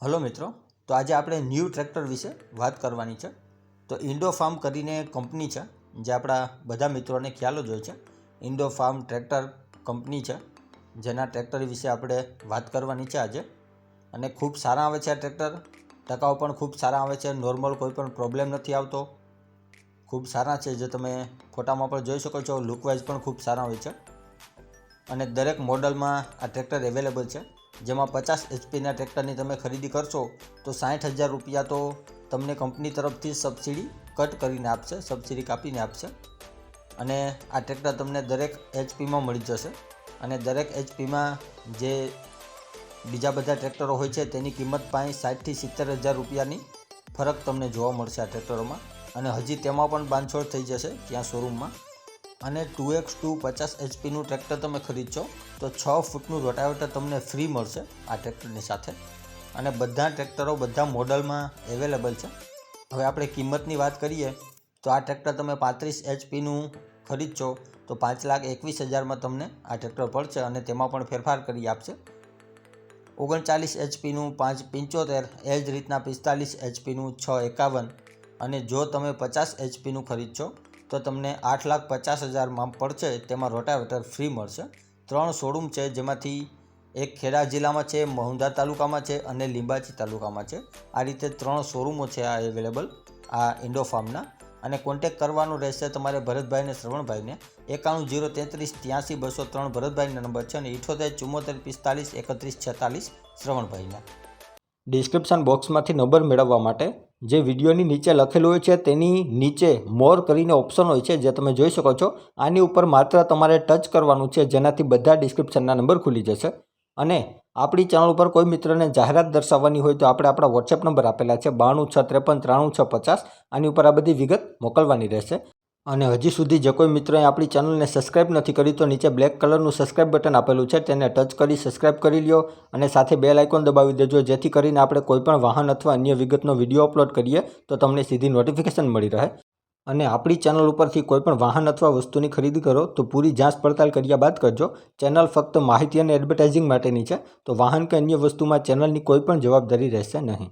Hello મિત્રો, તો આજે આપણે ન્યૂ ટ્રેક્ટર વિશે વાત કરવાની છે. તો ઇન્ડો ફાર્મ કરીને કંપની છે જે આપણા બધા મિત્રોને ખ્યાલ જ હોય છે. ઇન્ડો ફાર્મ ટ્રેક્ટર કંપની છે જેના ટ્રેક્ટર વિશે આપણે વાત કરવાની છે આજે. અને ખૂબ સારા આવે છે આ ટ્રેક્ટર, ટકાઉ પણ ખૂબ સારા આવે છે, નોર્મલ કોઈ પણ પ્રોબ્લેમ નથી આવતો, ખૂબ સારા છે જે તમે ફોટામાં પણ જોઈ શકો છો. લુકવાઇઝ પણ ખૂબ સારા હોય છે અને દરેક મોડલમાં આ ટ્રેક્ટર અવેલેબલ છે. જેમાં 50 HP ટ્રેક્ટરની તમે ખરીદી કરશો તો 60,000 રૂપિયા તો તમને કંપની તરફથી સબસિડી કટ કરીને આપશે, સબસિડી કાપીને આપશે. અને આ ટ્રેક્ટર તમને દરેક HPમાં મળી જશે. અને દરેક HPમાં જે બીજા બધા ટ્રેક્ટરો હોય છે તેની કિંમત 60,000 થી 70,000 રૂપિયાની ફરક તમને જોવા મળશે આ ટ્રેક્ટરોમાં. અને હજી તેમાં પણ બાંધછોડ થઈ જશે ત્યાં શોરૂમમાં. અને 2x2 50 HPનું ટ્રેક્ટર તમે ખરીદશો તો 6 ફૂટનું રોટાવેટર તમને ફ્રી મળશે આ ટ્રેક્ટરની સાથે. અને બધા ટ્રેક્ટરો બધા મોડલમાં અવેલેબલ છે. હવે આપણે કિંમતની વાત કરીએ તો આ ટ્રેક્ટર તમે 35 HPનું ખરીદશો તો 5,21,000માં તમને આ ટ્રેક્ટર પડશે અને તેમાં પણ ફેરફાર કરી આપશે. 39 HPનું 5,75, એ જ રીતના 45 HPનું 6,51. અને જો તમે 50 HPનું ખરીદશો તો તમને 8,50,000માં પડશે. તેમાં રોટાવેટર ફ્રી મળશે. 3 શોરૂમ છે જેમાંથી એક ખેડા જિલ્લામાં છે, મહુંદા તાલુકામાં છે અને લીંબાચી તાલુકામાં છે. આ રીતે 3 શોરૂમો છે આ અવેલેબલ આ ઇન્ડો ફાર્મના. અને કોન્ટેક કરવાનો રહેશે તમારે ભરતભાઈને, શ્રવણભાઈને. 9103383203 ભરતભાઈના નંબર છે અને 7874453146 શ્રવણભાઈના. ડિસ્ક્રિપ્શન બોક્સમાંથી નંબર મેળવવા માટે જે વિડીયોની નીચે લખેલું હોય છે તેની નીચે મોર કરીને ઓપ્શન હોય છે જે તમે જોઈ શકો છો. આની ઉપર માત્ર તમારે ટચ કરવાનું છે જેનાથી બધા ડિસ્ક્રિપ્શનના નંબર ખુલી જશે. અને આપણી ચેનલ ઉપર કોઈ મિત્રને જાહેરાત દર્શાવવાની હોય તો આપણે આપણા વોટ્સએપ નંબર આપેલા છે 9263533650. આની ઉપર આ બધી વિગત મોકલવાની રહેશે. અને હજી સુધી જે કોઈ મિત્રોએ આપણી ચેનલને સબસ્ક્રાઇબ નથી કરી તો નીચે બ્લેક કલરનું સબસ્ક્રાઇબ બટન આપેલું છે તેને ટચ કરી સબસ્ક્રાઇબ કરી લ્યો. અને સાથે બેલ આઇકોન દબાવી દેજો જેથી કરીને આપણે કોઈ પણ વાહન અથવા અન્ય વિગતનો વિડીયો અપલોડ કરીએ તો તમને સીધી નોટિફિકેશન મળી રહે. અને આપણી ચેનલ ઉપરથી કોઈ પણ વાહન અથવા વસ્તુની ખરીદી કરો તો પૂરી જાંચ પડતાલ કર્યા બાદ કરજો. ચેનલ ફક્ત માહિતી અને એડવર્ટાઇઝિંગ માટેની છે, તો વાહન કે અન્ય વસ્તુમાં ચેનલની કોઈ પણ જવાબદારી રહેશે નહીં.